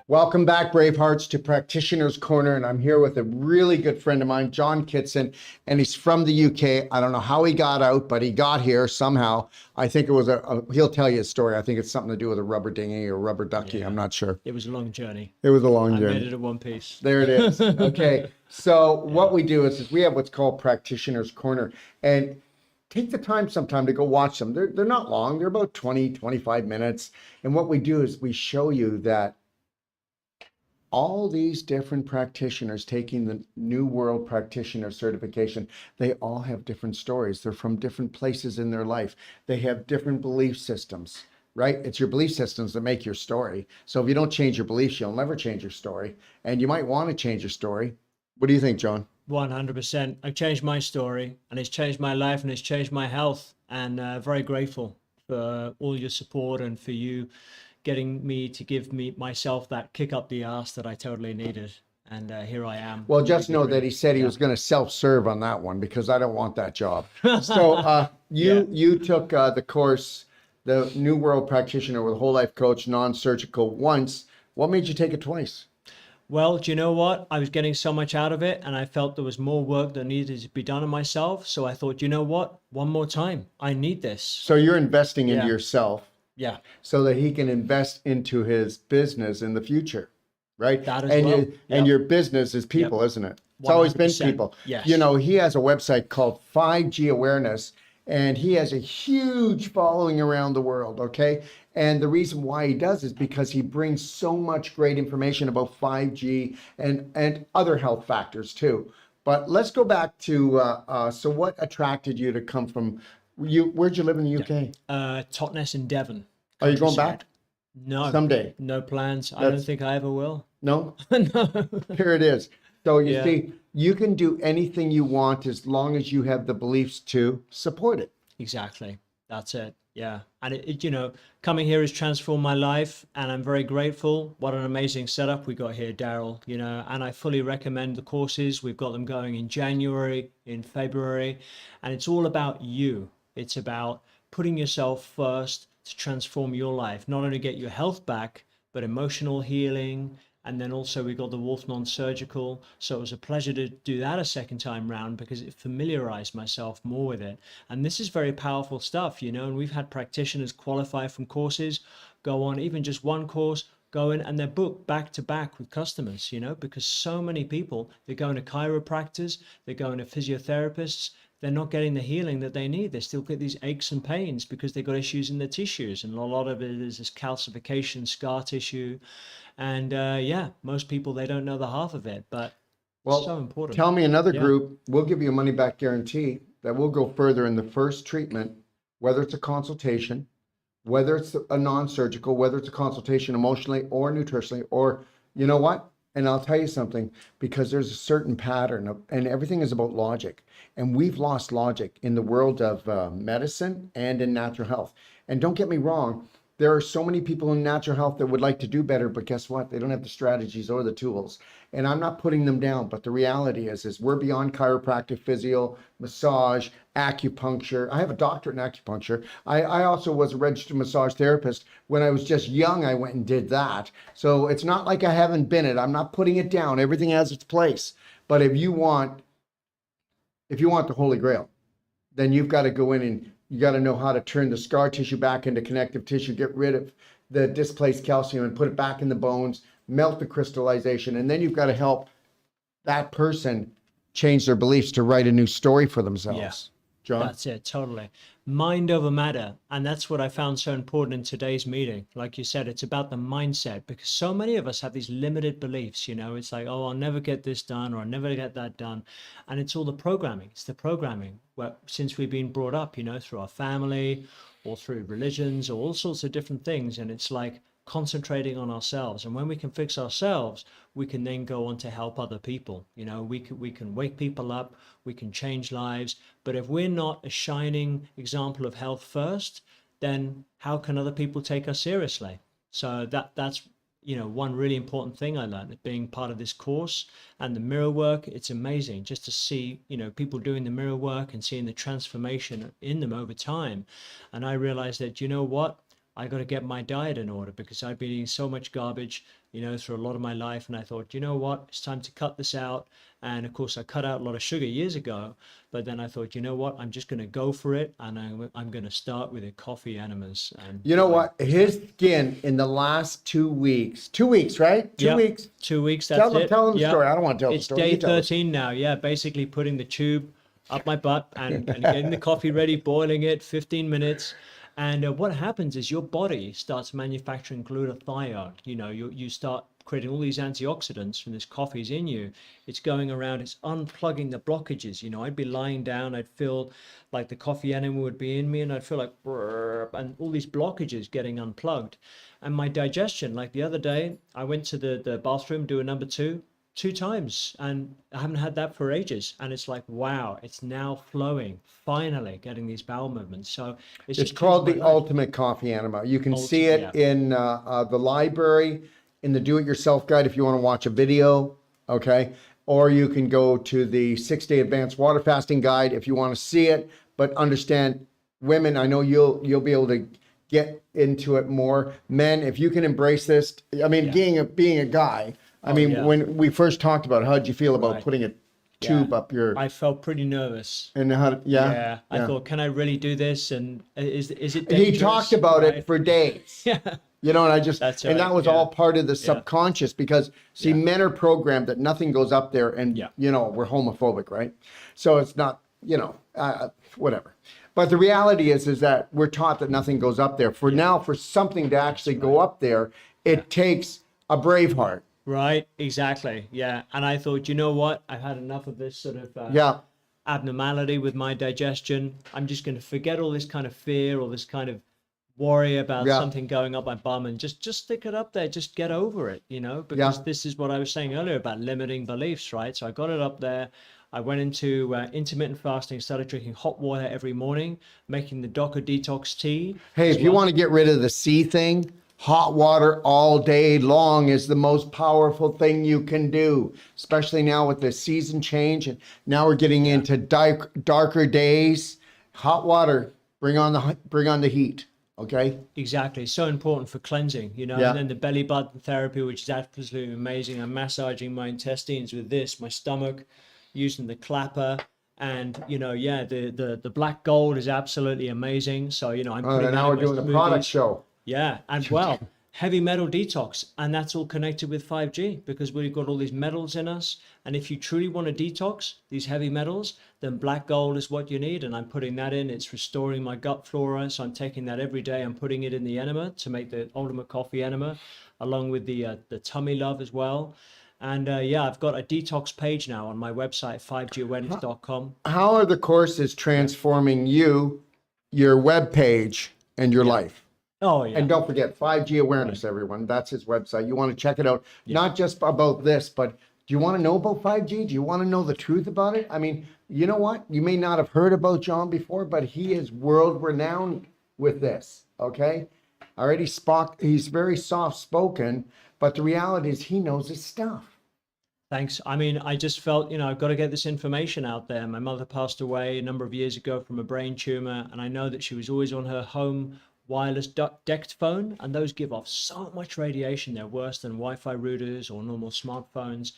Welcome back, Bravehearts, to Practitioner's Corner, and I'm here with a really good friend of mine, John Kitson, and he's from the UK. I don't know how he got out, but he got here somehow. I think it was he'll tell you a story. I think it's something to do with a rubber dinghy or rubber ducky. Yeah. I'm not sure. It was a long journey. It was a long journey. I made it in one piece. There it is. Okay, so what we do is we have what's called Practitioner's Corner, and take the time sometime to go watch them. They're not long. They're about 20, 25 minutes. And what we do is we show you that all these different practitioners taking the New World Practitioner certification, they all have different stories. They're from different places in their life. They have different belief systems, right? It's your belief systems that make your story. So if you don't change your beliefs, you'll never change your story. And you might want to change your story. What do you think, John? 100%. I've changed my story, and it's changed my life, and it's changed my health. And very grateful for all your support and for you getting me to give myself that kick up the ass that I totally needed. And here I am. Well, just know that he said he was going to self-serve on that one, because I don't want that job. So you took the course, the New World Practitioner with Whole Life Coach, non-surgical, once. What made you take it twice? Well, do you know what? I was getting so much out of it, and I felt there was more work that needed to be done on myself. So I thought, you know what? One more time. I need this. So you're investing into yourself. Yeah. So that he can invest into his business in the future, right? That as and well. And your business is people, isn't it? It's always been people. Yes. You know, he has a website called 5G Awareness, and he has a huge following around the world, okay? And the reason why he does is because he brings so much great information about 5G and other health factors too. But let's go back to, so what attracted you to come from, where'd you live in the UK? Totnes in Devon. Are you going back? No. Someday? No plans. I don't think I ever will. No? No. Here it is. So you see, you can do anything you want as long as you have the beliefs to support it. Exactly. That's it. Yeah. And it, you know, coming here has transformed my life, and I'm very grateful. What an amazing setup we got here, Daryl, you know, and I fully recommend the courses. We've got them going in January, in February, and it's all about you. It's about putting yourself first to transform your life, not only get your health back, but emotional healing. And then also we got the Wolf non-surgical. So it was a pleasure to do that a second time round, because it familiarized myself more with it. And this is very powerful stuff, you know, and we've had practitioners qualify from courses, go on even just one course, go in, and they're booked back to back with customers, you know, because so many people, they're going to chiropractors, they're going to physiotherapists, they're not getting the healing that they need. They still get these aches and pains because they've got issues in their tissues. And a lot of it is this calcification, scar tissue. And most people, they don't know the half of it, but it's so important. Tell me another group, we'll give you a money back guarantee that will go further in the first treatment, whether it's a consultation, whether it's a non-surgical, whether it's a consultation emotionally or nutritionally, or you know what? And I'll tell you something, because there's a certain pattern and everything is about logic. And we've lost logic in the world of medicine and in natural health. And don't get me wrong, there are so many people in natural health that would like to do better, but guess what? They don't have the strategies or the tools. And I'm not putting them down, but the reality is we're beyond chiropractic, physio, massage, acupuncture. I have a doctorate in acupuncture. I also was a registered massage therapist. When I was just young, I went and did that. So it's not like I haven't been it. I'm not putting it down. Everything has its place. But if you want the Holy Grail, then you've got to go in and you got to know how to turn the scar tissue back into connective tissue, get rid of the displaced calcium and put it back in the bones, melt the crystallization. And then you've got to help that person change their beliefs to write a new story for themselves. Yeah. John? That's it, totally. Mind over matter. And that's what I found so important in today's meeting. Like you said, it's about the mindset, because so many of us have these limited beliefs, you know, it's like, oh, I'll never get this done, or I'll never get that done. And it's all the programming. It's the programming. Well, since we've been brought up, you know, through our family or through religions or all sorts of different things. And it's like concentrating on ourselves. And when we can fix ourselves, we can then go on to help other people. You know, we can wake people up, we can change lives. But if we're not a shining example of health first, then how can other people take us seriously? So that's you know, one really important thing I learned being part of this course. And the mirror work, it's amazing just to see, you know, people doing the mirror work and seeing the transformation in them over time. And I realized that, you know what, I got to get my diet in order because I've been eating so much garbage, through a lot of my life. And I thought, you know what, it's time to cut this out. And of course, I cut out a lot of sugar years ago. But then I thought, you know what, I'm just going to go for it. And I'm going to start with the coffee enemas. And You know what? His skin in the last 2 weeks, right? 2 weeks. 2 weeks, that's it. Tell them the Yeah. story. I don't want to tell the It's story. day You tell us. 13 now. Yeah, basically putting the tube up my butt and getting the coffee ready, boiling it 15 minutes. And what happens is your body starts manufacturing glutathione. You start creating all these antioxidants from this coffee's in you. It's going around, it's unplugging the blockages. I'd be lying down, I'd feel like the coffee enema would be in me, and I'd feel like, and all these blockages getting unplugged. And my digestion, like the other day, I went to the bathroom, do a number two times, and I haven't had that for ages. And it's like, wow, it's now flowing, finally getting these bowel movements. So It's just called changed the my life. Ultimate Coffee Enema. You can see it yeah. in the library, in the do-it-yourself guide if you want to watch a video, okay? Or you can go to the 6-day advanced water fasting guide if you want to see it. But understand, women, I know you'll be able to get into it more. Men, if you can embrace this, I mean, being a guy, yeah. when we first talked about it, how'd you feel about Right. putting a tube up your... I felt pretty nervous. And Yeah, I thought, can I really do this? And is it dangerous? He talked about Right? it for days. Yeah. And I just, That's and right, that was yeah. all part of the subconscious because see, men are programmed that nothing goes up there and, Yeah. we're homophobic, right? So it's not, whatever. But the reality is that we're taught that nothing goes up there. For something to actually go up there, it takes a brave heart. Right, exactly. Yeah. And I thought, you know what? I've had enough of this sort of abnormality with my digestion. I'm just going to forget all this kind of fear or this kind of worry about something going up my bum and just stick it up there. Just get over it, because this is what I was saying earlier about limiting beliefs, right? So I got it up there. I went into intermittent fasting, started drinking hot water every morning, making the Docker Detox tea. Hey, if you want to get rid of the C thing, hot water all day long is the most powerful thing you can do, especially now with the season change. And now we're getting into darker days. Hot water, bring on the heat. Okay. Exactly. So important for cleansing, and then the belly button therapy, which is absolutely amazing. I'm massaging my intestines with this, my stomach, using the clapper. And, the black gold is absolutely amazing. So, I'm putting now we're doing the product show. Yeah. And heavy metal detox. And that's all connected with 5G because we've got all these metals in us. And if you truly want to detox these heavy metals, then black gold is what you need. And I'm putting that in. It's restoring my gut flora. So I'm taking that every day. I'm putting it in the enema to make the ultimate coffee enema, along with the tummy love as well. And I've got a detox page now on my website, 5gawareness.com. How are the courses transforming you, your web page, and your life? Oh, yeah. And don't forget 5G Awareness, everyone. That's his website. You want to check it out. Not just about this, but do you want to know about 5G? Do you want to know the truth about it? I mean, you know what? You may not have heard about John before, but he is world renowned with this. Okay. He's very soft spoken, but the reality is he knows his stuff. Thanks. I mean, I just felt, I've got to get this information out there. My mother passed away a number of years ago from a brain tumor, and I know that she was always on her home wireless DECT phone, and those give off so much radiation. They're worse than Wi-Fi routers or normal smartphones.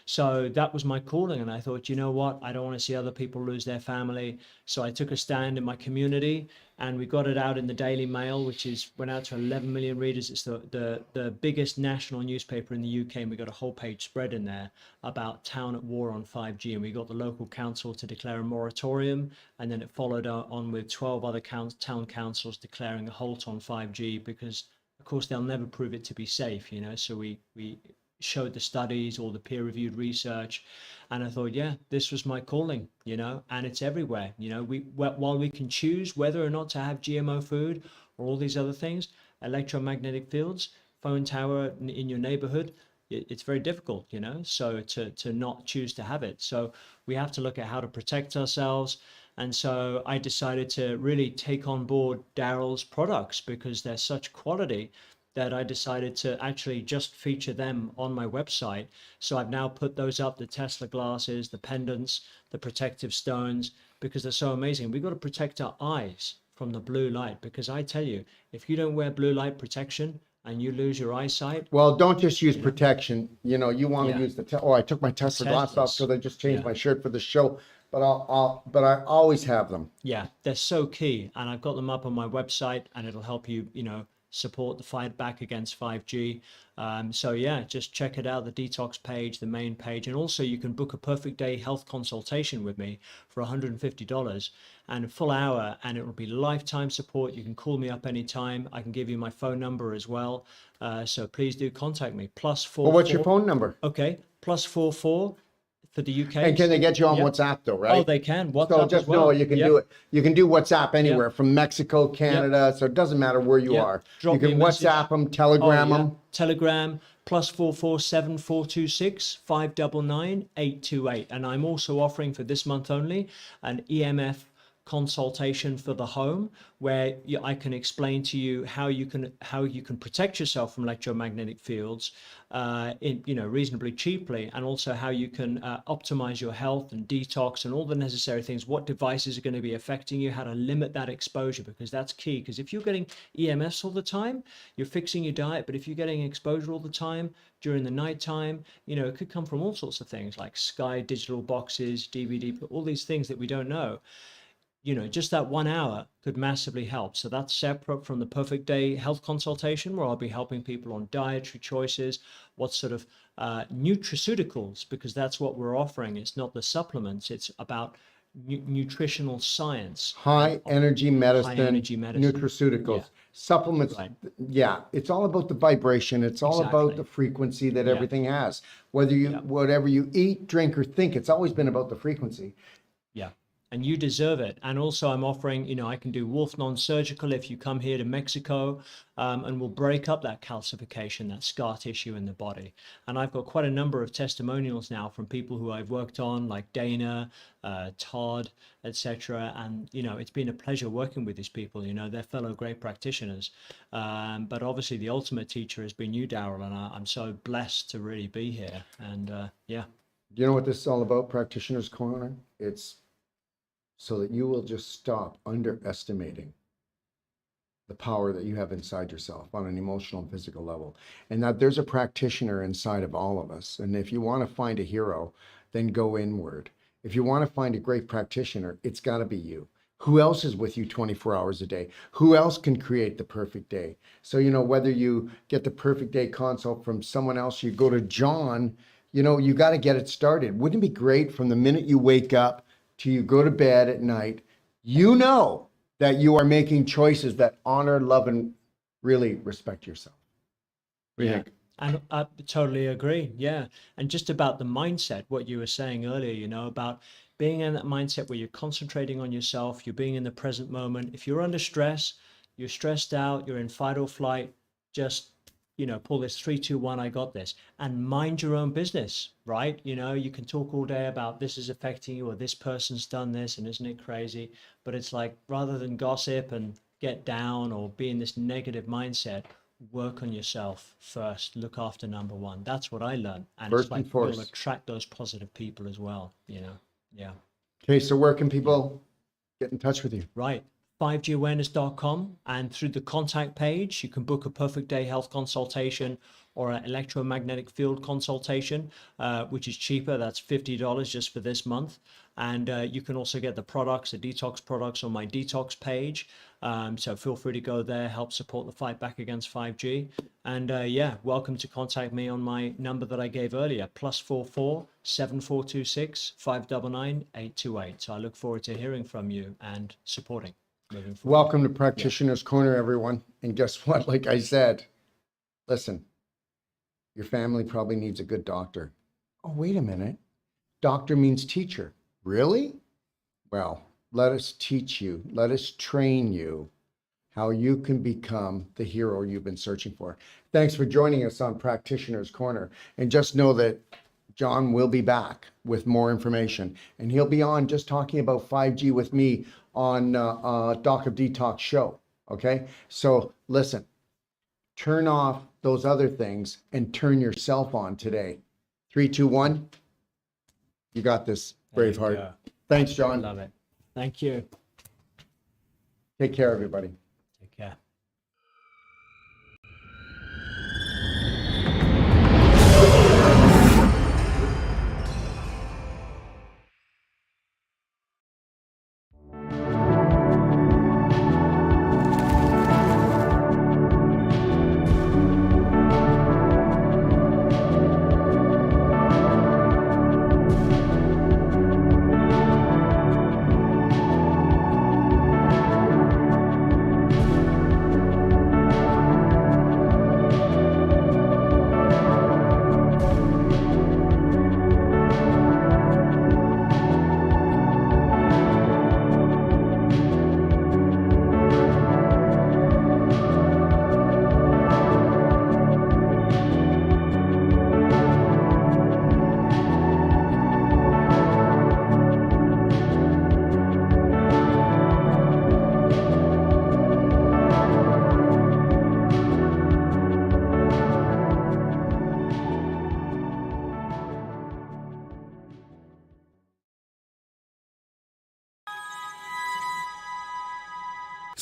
So that was my calling, and I thought, you know what, I don't want to see other people lose their family. So I took a stand in my community, and we got it out in the Daily Mail, which went out to 11 million readers. It's the biggest national newspaper in the UK, and we got a whole page spread in there about town at war on 5G, and we got the local council to declare a moratorium, and then it followed on with 12 other town councils declaring a halt on 5G because, of course, they'll never prove it to be safe, so we showed the studies, all the peer-reviewed research, and I thought, this was my calling, and it's everywhere. While we can choose whether or not to have GMO food or all these other things, electromagnetic fields, phone tower in your neighborhood, it's very difficult, so to not choose to have it. So we have to look at how to protect ourselves. And so I decided to really take on board Daryl's products because they're such quality that I decided to actually just feature them on my website. So I've now put those up, the Tesla glasses, the pendants, the protective stones, because they're so amazing. We've got to protect our eyes from the blue light, because I tell you, if you don't wear blue light protection and you lose your eyesight, Well, don't just use protection. You know, you want to Yeah. use I took my Tesla glasses off Teslas. because I just changed Yeah. my shirt for the show. But but I always have them. Yeah, they're so key, and I've got them up on my website, and it'll help you, support the fight back against 5G. So yeah, just check it out, the Detox page, the main page, and also you can book a perfect day health consultation with me for $150 and a full hour, and it will be lifetime support. You can call me up anytime. I can give you my phone number as well. So please do contact me. Well, what's your phone number? Okay, +44 for the UK. And can they get you on Yeah. WhatsApp though, right? Oh, they can. So WhatsApp just as well. know you can Yep. do it. You can do WhatsApp anywhere from Mexico, Canada. So it doesn't matter where you Yep. are. Drop You me can a message. WhatsApp them, Telegram Oh, yeah. them. Telegram +447426 599 828. And I'm also offering for this month only an EMF consultation for the home, where I can explain to you how you can protect yourself from electromagnetic fields in reasonably cheaply, and also how you can optimize your health and detox and all the necessary things, what devices are going to be affecting you, how to limit that exposure, because that's key. Because if you're getting EMFs all the time, you're fixing your diet, but if you're getting exposure all the time during the nighttime, it could come from all sorts of things like Sky digital boxes, DVD, all these things that we don't know. Just that 1 hour could massively help. So that's separate from the perfect day health consultation, where I'll be helping people on dietary choices, what sort of nutraceuticals, because that's what we're offering. It's not the supplements, it's about nutritional science. High energy medicine, energy medicine. nutraceuticals, Yeah. supplements. Right. Yeah, it's all about the vibration. It's all about Exactly. the frequency that Yeah. everything has. Whatever you eat, drink, or think, it's always been about the frequency. Yeah. And you deserve it. And also I'm offering, I can do wolf non-surgical if you come here to Mexico, and we'll break up that calcification, that scar tissue in the body. And I've got quite a number of testimonials now from people who I've worked on, like Dana, Todd, etc. And, it's been a pleasure working with these people. They're fellow great practitioners. But obviously the ultimate teacher has been you, Daryl, and I'm so blessed to really be here. And yeah. You know what this is all about, Practitioner's Corner? It's so that you will just stop underestimating the power that you have inside yourself on an emotional and physical level. And that there's a practitioner inside of all of us. And if you want to find a hero, then go inward. If you want to find a great practitioner, it's got to be you. Who else is with you 24 hours a day? Who else can create the perfect day? So, whether you get the perfect day consult from someone else, you go to John, you got to get it started. Wouldn't it be great from the minute you wake up till you go to bed at night, that you are making choices that honor, love, and really respect yourself? What do you think? And I totally agree. Yeah. And just about the mindset, what you were saying earlier, about being in that mindset where you're concentrating on yourself, you're being in the present moment. If you're under stress, you're stressed out, you're in fight or flight, just, pull this 3, 2, 1, I got this, and mind your own business, right? You can talk all day about this is affecting you, or this person's done this, and isn't it crazy? But it's like, rather than gossip and get down or be in this negative mindset, work on yourself first, look after number one. That's what I learned. And First it's like and foremost. you'll attract those positive people as well, Yeah. Okay, so where can people get in touch with you? Right. 5gawareness.com, and through the contact page, you can book a perfect day health consultation or an electromagnetic field consultation, which is cheaper. That's $50 just for this month. And you can also get the products, the detox products, on my detox page. So feel free to go there, help support the fight back against 5G. And yeah, welcome to contact me on my number that I gave earlier, +44 7426 599 828. So I look forward to hearing from you and supporting. Welcome to Practitioner's Corner, everyone. And guess what? Like I said, listen, your family probably needs a good doctor. Oh, wait a minute. Doctor means teacher. Really? Well, let us teach you, let us train you how you can become the hero you've been searching for. Thanks for joining us on Practitioner's Corner. And just know that John will be back with more information, and he'll be on just talking about 5G with me on Doc of Detox show. Okay, so listen, turn off those other things and turn yourself on today. 3, 2, 1. You got this, Braveheart. Thanks, John. Love it. Thank you. Take care, everybody. Take care.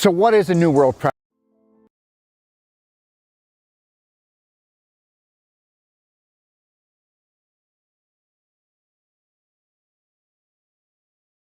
So what is a New World Practitioner?